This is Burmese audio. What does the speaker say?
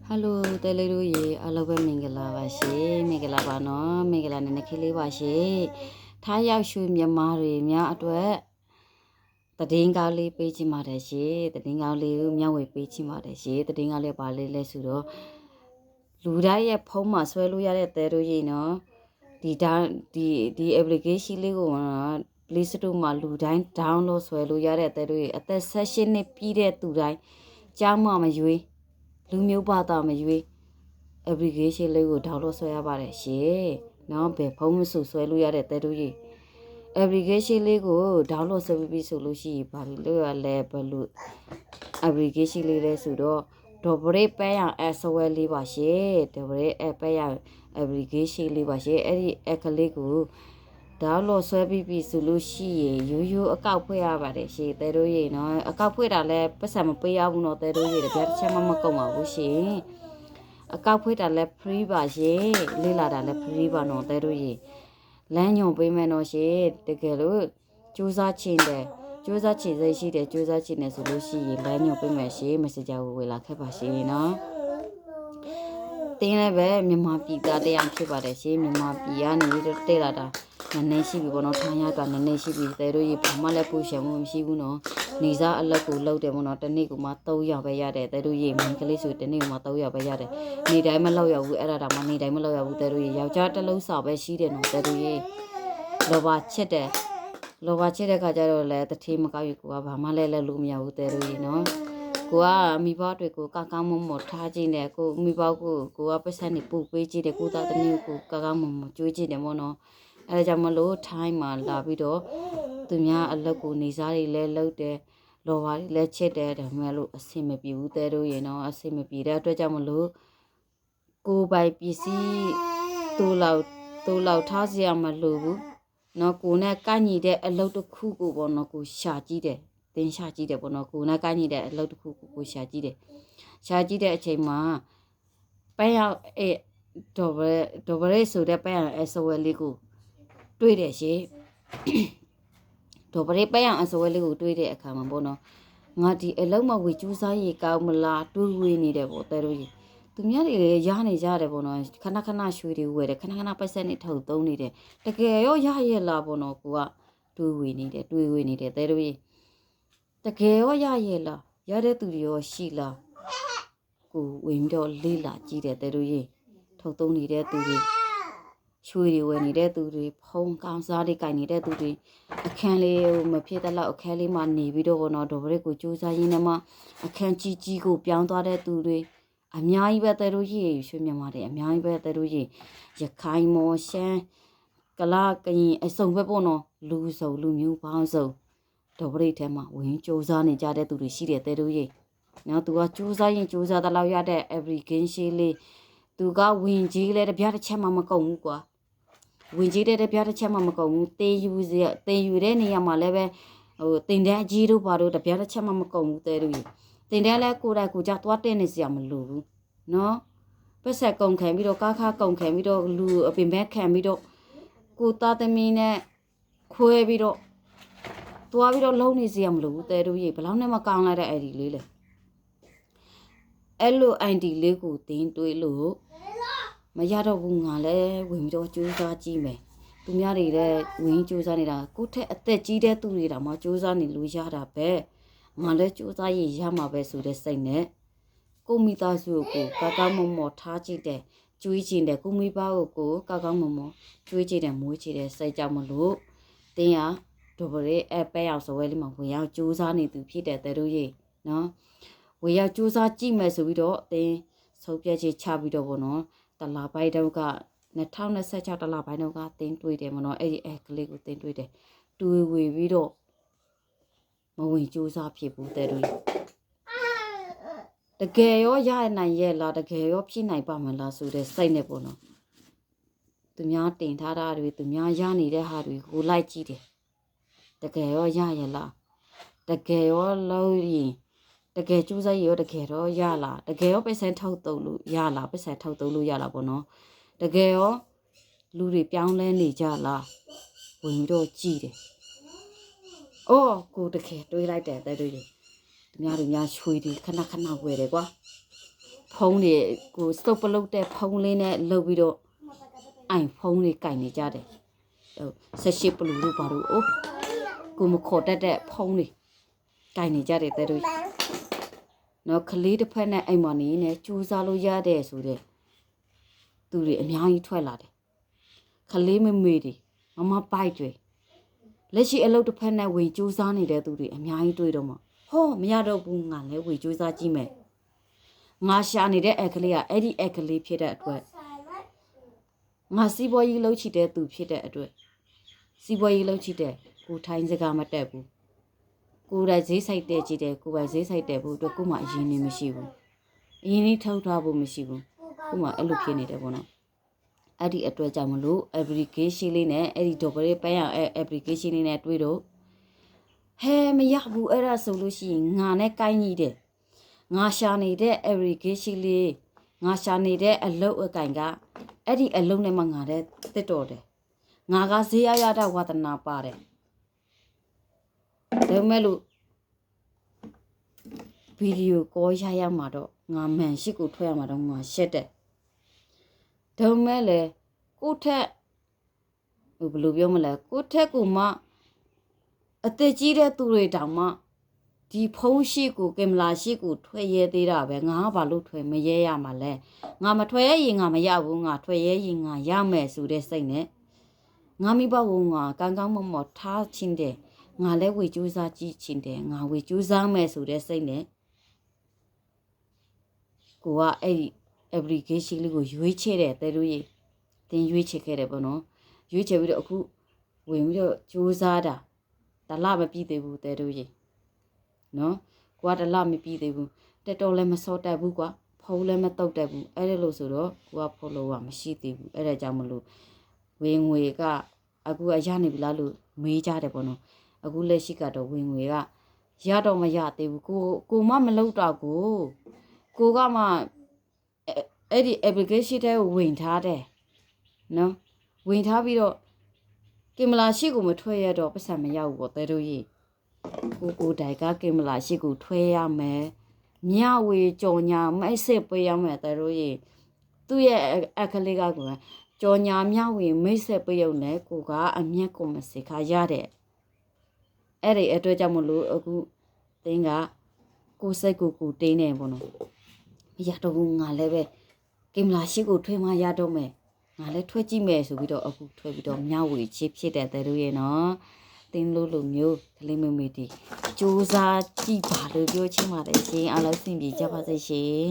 Hello, Telero ye, Aloba Mingala Vashi, Mingala Bano, Mingala Nakili Vashi, Taya Shu Miyamari, Mia Atwe, the Dingali Pichi Madashi, the Dingali Miawe Pichi Madashi, the Dingali Bali Lesuro, Ludaya Poma, Sveluya Teruino, the obligation legal, please to Maludine, download Sveluya Teru, at the session a period to die, Jama Majui. လူမျိုးဘာသာမရွေး application လေးကို download ဆွဲရပါတယ်ရှင်။နော်ဘယ်ဖုန်းမဆိုဆွဲလို့ရတဲ့တဲ့တို့ကြီး application လေးကို download ဆွဲပြီးဆိုလို့ရှိရင်ဘာလို့ရလဲဘလို့ application လေးလဲဆိုတော့ double ပဲရ software လေးပါရှင် double ပဲရ application လေးပါရှင်အဲ့ဒီ app လေးကို download ဆွဲပြီးဆိုလို့ရှိရင်ရိုးရိုးအကောက်ဖွင့်ရပါတယ်ရှင်တဲ့တို့ကြီးနော်အကောက်ဖွင့်တာလဲပတ်စံမပေးရဘူးနော်တဲ့တို့ကြီးတပြတ်တစ်ချက်မှမကုန်ပါဘူးရှင်အကောက်ဖွင့်တာလဲ free ပါရှင်လေ့လာတာလဲ free ပါနော်တဲ့တို့ကြီးလမ်းညွန်ပေးမယ်နော်ရှင်တကယ်လို့စူးစမ်းခြင်းတယ်စူးစမ်းခြင်းစိတ်ရှိတယ်စူးစမ်းခြင်းနဲ့ဆိုလို့ရှိရင်လမ်းညွန်ပေးမယ်ရှင် messenger ကိုဝေလာခဲ့ပါရှင်နော်တင်းလည်းပဲမြန်မာပြည်သားတရားဖြစ်ပါတယ်ရှင်မြန်မာပြည်ကနေတက်လာတာနည်းနည်းရှိပြီပေါ့နော်ထိုင်းရကနည်းနည်းရှိပြီတဲတို့ရေဘာမှလည်းပူရှင်မှုမရှိဘူးနော်နေစားအလက်ကိုလှုပ်တယ်ပေါ့နော်တနေ့ကမှ300ပဲရတယ်တဲတို့ရေမင်းကလေးဆိုတနေ့ကမှ300ပဲရတယ်နေတိုင်းမလောက်ရဘူးအဲ့ဒါတောင်မှနေတိုင်းမလောက်ရဘူးတဲတို့ရေယောက်ျားတစ်လုံးစာပဲရှိတယ်နော်တဲတို့ရေလောဘချစ်တယ်လောဘချစ်တဲ့ခါကျတော့လည်းတတိမကောက်ယူကိုကဘာမှလည်းလုပ်လို့မရဘူးတဲတို့ရေနော်ကိုကမိဘတွေကိုကောက်ကောက်မမထားခြင်းနဲ့ကိုမိဘကိုကပတ်စံနေပူပေးကြည့်တယ်ကိုသားသမီးကိုကောက်ကောက်မမကြွေးကြည့်တယ်ပေါ့နော်အဲဒါကြောင့်မလို့ထိုင်းမှာလာပြီးတော့သူများအလက်ကိုနေစားတွေလဲလှုပ်တယ်လော်ပါတွေလဲချစ်တယ်ဒါပေမဲ့လို့အဆင်မပြေဘူးတဲတို့ရေနော်အဆင်မပြေတဲ့အတွက်ကြောင့်မလို့ကိုပိုင်ပစ္စည်းတူလောက်ထားစရာမလိုဘူးနော်ကိုနဲ့ကန့်ညီတဲ့အလုပ်တစ်ခုကိုပေါ့နော်ကိုရှာကြည့်တယ်တင်ရှာကြည့်တယ်ပေါ့နော်ကိုနဲ့ကန့်ညီတဲ့အလုပ်တစ်ခုကိုရှာကြည့်တယ်ရှာကြည့်တဲ့အချိန်မှာပန်းရောက်ဒေါ်ဘရဲဆိုတဲ့ပန်းရောက်အစဝဲလေးကိုတွေ့တယ်ရှင်ဒေါ်ပရိပယံအစဝဲလေးကိုတွေ့တဲ့အခါမှာပေါ့နော်ငါဒီအလုံးမဝေကျူးစားရေကောင်းမလားတွေးဝေးနေတယ်ပေါ့တဲတို့ကြီးသူများတွေလည်းရနေကြတယ်ပေါ့နော်ခဏခဏရွှေတွေဝယ်တယ်ခဏခဏပတ်စက်နဲ့ထုတ်သုံးနေတယ်တကယ်ရောရရဲ့လားပေါ့နော်ကိုကတွေးဝေးနေတယ်တဲတို့ကြီးတကယ်ရောရရဲ့လားရတဲ့သူတွေရောရှိလားကိုဝင်ပြီးတော့လေးလာကြည့်တယ်တဲတို့ကြီးထုတ်သုံးနေတဲ့သူတွေချွေတွေဝယ်နေတဲ့သူတွေဖုံးကောင်းစားတွေကင်နေတဲ့သူတွေအခန်းလေးမဖြစ်တဲ့လောက်အခန်းလေးမှာနေပြီးတော့ဘောနော်ဒေါ်ဘရစ်ကိုစူးစမ်းရင်းနဲ့မှအခန်းကြီးကိုပြောင်းသွားတဲ့သူတွေအများကြီးပဲတဲတို့ကြီးရွှေမြန်မာတွေအများကြီးပဲတဲတို့ကြီးရခိုင်မော်ရှမ်းကလာကရင်အစုံပဲပေါ့နော်လူစုံလူမျိုးပေါင်းစုံဒေါ်ဘရစ်ထဲမှာဝင်စူးစမ်းနေကြတဲ့သူတွေရှိတယ်တဲတို့ကြီးနော်သူကစူးစမ်းရင်စူးစမ်းတဲ့လောက်ရတဲ့ application လေးသူကဝင်ကြီးလဲတပြားတစ်ချက်မှမကုန်ဘူးကွာဝင်ကြီးတဲ့ပြားတစ်ချက်မှမကုန်ဘူးတင်ယူတဲ့နေရာမှာလည်းပဲဟိုတင်တဲ့အကြီးတို့ဘာတို့တပြားတစ်ချက်မှမကုန်ဘူးတဲတို့တင်တဲ့လဲကိုယ်တိုင်ကိုကြသွားတဲ့နေစရာမလိုဘူးနော်ပတ်ဆက်ကုန်ခံပြီးတော့ကားခါကုန်ခံပြီးတော့လူအပင်ဘက်ခံပြီးတော့ကိုသားသမီးနဲ့ခွဲပြီးတော့သွားပြီးတော့လုံးနေစရာမလိုဘူးတဲတို့ဘယ်လောက်နဲ့မကောင်းလိုက်တဲ့ ID လေးလေအဲ့လို ID လေးကိုတင်တွေးလို့မရတော့ဘူးငါလည်းဝင်ပြီးတော့စူးစမ်းကြည့်မယ်သူများတွေလည်းဝင်စူးစမ်းနေတာကိုယ့်ထက်အသက်ကြီးတဲ့သူတွေတောင်မှစူးစမ်းနေလို့ရတာပဲငါလည်းစူးစမ်းရမှာပဲဆိုတဲ့စိတ်နဲ့ကိုမိသားစုကိုကောက်ကောက်မမော်ထားကြည့်တယ်ကျွေးချင်တယ်ကိုမိဘကိုကောက်ကောက်မမော်ကျွေးချင်တယ်မွေးချင်တယ်စိတ်ကြောင့်မလို့တင်းရဒိုဘရဲအပဲရောက်စဝဲလေးမှာဝင်ရောက်စူးစမ်းနေသူဖြစ်တယ်တဲ့တို့ကြီးနော်ဝင်ရောက်စူးစမ်းကြည့်မယ်ဆိုပြီးတော့တင်းဆုံးဖြတ်ချက်ချပြီးတော့ဗောနော်တလာပိုင်းတော့က2026တလပိုင်းတော့ကတင်းတွေးတယ်မနော်အဲ့ဒီကလေးကိုတင်းတွေးတယ်တွေးဝေပြီးတော့မဝင်ကြိုးစားဖြစ်ဘူးတဲ့တို့တကယ်ရောရနိုင်ရဲ့လားတကယ်ရောဖြစ်နိုင်ပါမလားဆိုတဲ့စိတ်နဲ့ပေါ့နော်သူများတင်ထားတာတွေသူများရနေတဲ့ဟာတွေကိုလိုက်ကြည့်တယ်တကယ်ရောရရဲ့လားတကယ်ရောလို့ရင်တကယ်ကြိုးစားရောတကယ်တော့ရလားတကယ်ရောပတ်စံထုတ်တုံးလို့ရလားပတ်စံထုတ်တုံးလို့ရလားပေါ့နော်တကယ်ရောလူတွေပြောင်းလဲနေကြလားဝင်တော့ကြည့်တယ်။အော်ကိုတကယ်တွေးလိုက်တယ်တဲ့တွေသူများရွှေတွေခဏဝယ်တယ်ကွာ ဖုံးတွေကိုစတုပ်ပလုတ်တဲ့ဖုံးလေးနဲ့လှုပ်ပြီးတော့အိုင်ဖုံးတွေကင်နေကြတယ်ဆက်ရှိပလူတို့ဘာလို့အိုးကိုမခေါ်တတ်တဲ့ဖုံးတွေကင်နေကြတယ်တဲ့တို့နော်ကလေးတစ်ဖက်နဲ့အိမ်မနေနဲ့ကြိုးစားလို့ရတဲ့ဆိုတဲ့သူတွေအများကြီးထွက်လာတယ်ကလေးမမေတွေမပိုက်တွေလက်ရှိအလုပ်တစ်ဖက်နဲ့ဝင်ကြိုးစားနေတဲ့သူတွေအများကြီးတွေ့တော့မှဟောမရတော့ဘူးငါလည်းဝင်ကြိုးစားကြည့်မယ်ငါရှာနေတဲ့က်ကလေးကအဲ့ဒီက်ကလေးဖြစ်တဲ့အတွက်ငါစီးပွားရေးလှုပ်ချီတဲ့သူဖြစ်တဲ့အတွက်စီးပွားရေးလှုပ်ချီတဲ့ကိုထိုင်းစကားမတက်ဘူးကိုယ်တိုင်ဈေးဆိုင်တဲ့ကြည့်တယ်ကိုယ်ပိုင်ဈေးဆိုင်တဲ့ဘူးအတွက်ကိုမှအရင်နေမရှိဘူးအရင်လေးထုတ်ထားဖို့မရှိဘူးကိုမှအဲ့လိုဖြစ်နေတယ်ပေါ့နော်အဲ့ဒီအတွက်ကြောင့်မလို့ application လေးနဲ့အဲ့ဒီ double ပန်းရ application လေးနဲ့တွေ့တော့ဟဲမရဘူးအဲ့ဒါဆိုလို့ရှိရင်ငါနဲ့ကိုင်းကြီးတယ်ငါရှာနေတဲ့ application လေးငါရှာနေတဲ့အလုပ်အကင်ကအဲ့ဒီအလုပ်နဲ့မှငါတဲ့တက်တော်တယ်ငါကဈေးရတာဝါသနာပါတယ်ဒါမဲ့လို့ဗီဒီယိုကောရမှာတော့ငါမှန်ရှိကိုထွက်ရမှာတော့ငါရှက်တယ်ဒါမဲ့လေကိုထက်ဘယ်လိုပြောမလဲကိုထက်ကိုမှအသက်ကြီးတဲ့သူတွေတောင်မှဒီဖုံးရှိကိုကင်မရာရှိကိုထွက်ရဲသေးတာပဲငါကဘာလို့ထွက်မရဲရမှာလဲငါမထွက်ရရင်ငါမရဘူးငါထွက်ရဲရင်ငါရမယ်ဆိုတဲ့စိတ်နဲ့ငါမိဘကငါကောင်းကောင်းမမော်ထားချင်းတယ်ငါလည်းဝေကျူးစားကြည့်ချင်းတယ်ငါဝေကျူးစားမယ်ဆိုတဲ့စိတ်နဲ့ကိုကအဲ့ဒီ application လေးကိုရွေးချယ်တယ်တဲ့တို့ရေတင်ရွေးချယ်ခဲ့တယ်ပေါ့နော်ရွေးချယ်ပြီးတော့အခုဝင်ပြီးတော့ကြိုးစားတာတလမပြည့်သေးဘူးတဲ့တို့ရေနော်ကိုကတလမပြည့်သေးဘူးတက်တော်လည်းမစောတတ်ဘူးကွာဖုံးလည်းမတုတ်တတ်ဘူးအဲ့ဒါလို့ဆိုတော့ကိုက follow ကမရှိသေးဘူးအဲ့ဒါကြောင့်မလို့ဝင်ငွေကအခုကရနေပြီလားလို့မေးကြတယ်ပေါ့နော်အခုလက်ရှိကတော့ဝင်ငွေကရတော့မရသေးဘူးကိုမမလုပ်တော့ကိုကမှအဲ့ဒီ application တွေကိုဝင်ထားတယ်နော်ဝင်ထားပြီးတော့ကင်မရာရှိကိုမထွက်ရတော့ပတ်စံမရောက်ဘူးပေါ့တဲတို့ကြီးကိုတိုင်ကကင်မရာရှိကိုထွက်ရမယ်မြဝေကြော်ညာမိုက်စစ်ပေးရမယ်တဲတို့ကြီးသူ့ရဲ့အခလေးကကိုကြော်ညာမြဝေမိတ်ဆက်ပေးရုံနဲ့ကိုကအမျက်ကိုမစခါရတဲ့အဲ့ဒီအတွက်ကြောင့်မလို့အခုတင်းကကိုစိတ်ကိုတင်းနေပေါ့နော်မရတော့ဘူးငါလည်းပဲကင်မရာရှိကိုထွေးမှရတော့မယ်ငါလည်းထွက်ကြည့်မယ်ဆိုပြီးတော့အခုထွက်ပြီးတော့မြဝေချစ်ဖြစ်တဲ့တဲတို့ရဲ့နော်တင်းလို့လိုမျိုးကလေးမမေတီစူးစားကြည့်ပါလို့ပြောချင်ပါတယ်ရှင်အားလုံးစင်ပြေကြပါစေရှင်